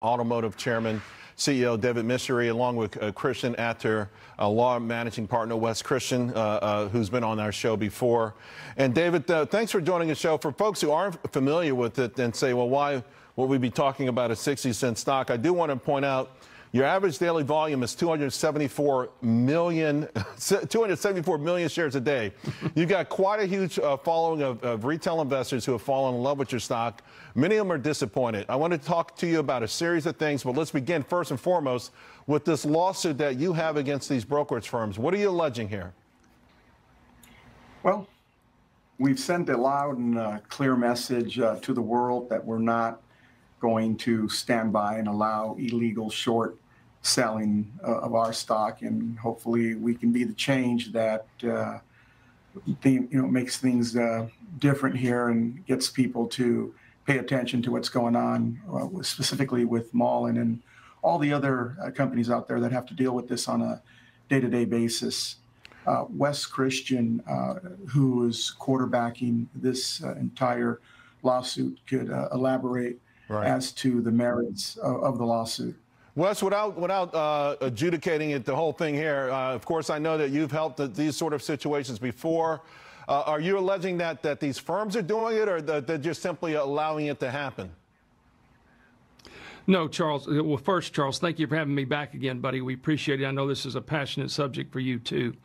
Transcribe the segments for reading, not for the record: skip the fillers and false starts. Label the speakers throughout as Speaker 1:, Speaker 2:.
Speaker 1: Automotive Chairman, CEO David Michery, along with Christian Atter, law managing partner Wes Christian, who's been on our show before. And David, thanks for joining the show. For folks who aren't familiar with it and say, well, why would we be talking about a 60-cent stock? I do want to point out your average daily volume is 274 million shares a day. You've got quite a huge following of retail investors who have fallen in love with your stock. Many of them are disappointed. I want to talk to you about a series of things, but let's begin first and foremost with this lawsuit that you have against these brokerage firms. What are you alleging here?
Speaker 2: Well, we've sent a loud and clear message to the world that we're not going to stand by and allow illegal short selling of our stock, and hopefully we can be the change that makes things different here and gets people to pay attention to what's going on, specifically with Mullen and all the other companies out there that have to deal with this on a day-to-day basis. Wes Christian, who is quarterbacking this entire lawsuit, could elaborate as to the merits of the lawsuit.
Speaker 1: Wes, without adjudicating it, the whole thing here, of course, I know that you've helped these sort of situations before. Are you alleging that these firms are doing it, or that they're just simply allowing it to happen?
Speaker 3: No, Charles. Well, first, Charles, thank you for having me back again, buddy. We appreciate it. I know this is a passionate subject for you, too.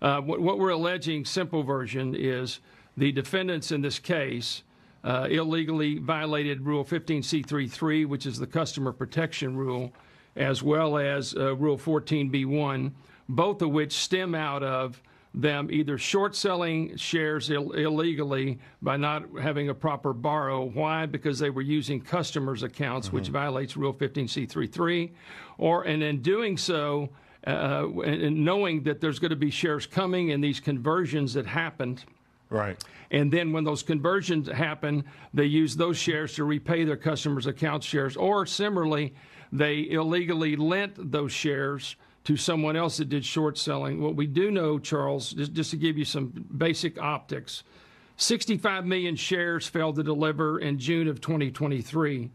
Speaker 3: What we're alleging, simple version, is the defendants in this case illegally violated Rule 15C33, which is the customer protection rule, as well as Rule 14B1, both of which stem out of them either short selling shares illegally by not having a proper borrow. Why? Because they were using customers' accounts, which violates Rule 15C33, and in doing so, and knowing that there's going to be shares coming and these conversions that happened.
Speaker 1: Right.
Speaker 3: And then when those conversions happen, they use those shares to repay their customers' account shares. Or similarly, they illegally lent those shares to someone else that did short selling. What we do know, Charles, just to give you some basic optics, 65 million shares failed to deliver in June of 2023.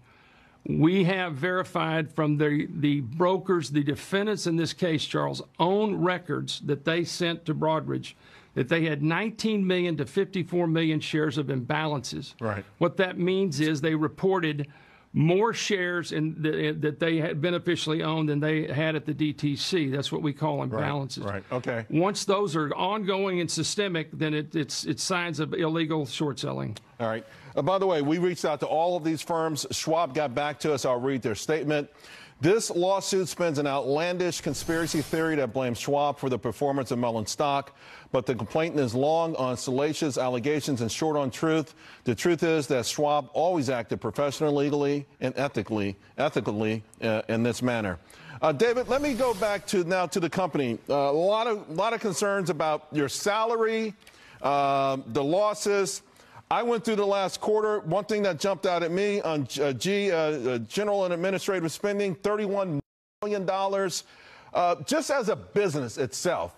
Speaker 3: We have verified from the brokers, the defendants in this case, Charles, own records that they sent to Broadridge, that they had 19 million to 54 million shares of imbalances.
Speaker 1: Right.
Speaker 3: What that means is they reported more shares that they had beneficially owned than they had at the DTC. That's what we call imbalances.
Speaker 1: Right. Okay.
Speaker 3: Once those are ongoing and systemic, then it's signs of illegal short selling.
Speaker 1: All right. By the way, we reached out to all of these firms. Schwab got back to us. I'll read their statement. This lawsuit spins an outlandish conspiracy theory that blames Schwab for the performance of Mullen stock, but the complaint is long on salacious allegations and short on truth. The truth is that Schwab always acted professionally, legally, and ethically in this manner. David, let me go back to the company. A lot of concerns about your salary, the losses. I went through the last quarter. One thing that jumped out at me on general and administrative spending, $31 million. Just as a business itself,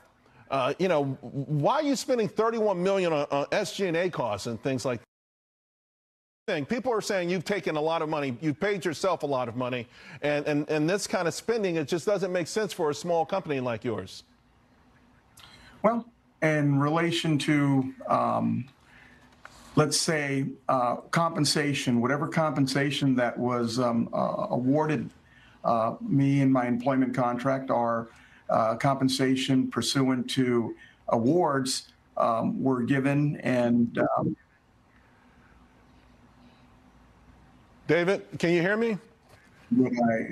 Speaker 1: why are you spending $31 million on SG&A costs and things like that? People are saying you've taken a lot of money, you've paid yourself a lot of money, and this kind of spending, it just doesn't make sense for a small company like yours.
Speaker 2: Well, in relation to let's say compensation, whatever compensation that was awarded me in my employment contract, or compensation pursuant to awards were given. And
Speaker 1: David, can you hear me?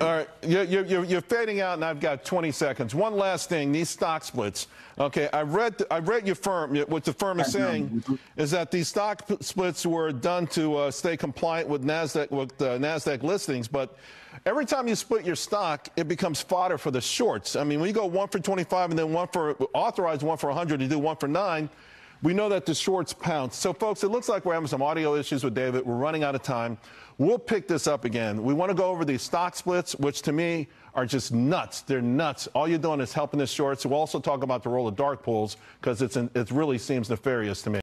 Speaker 1: All right, you're fading out, and I've got 20 seconds. One last thing: these stock splits. Okay, I read your firm. What the firm is saying is that these stock splits were done to stay compliant with NASDAQ listings. But every time you split your stock, it becomes fodder for the shorts. I mean, when you go 1 for 25 and then one for authorized, 1 for 100, you do 1 for 9. We know that the shorts pounce. So, folks, it looks like we're having some audio issues with David. We're running out of time. We'll pick this up again. We want to go over these stock splits, which to me are just nuts. They're nuts. All you're doing is helping the shorts. We'll also talk about the role of dark pools, because it really seems nefarious to me.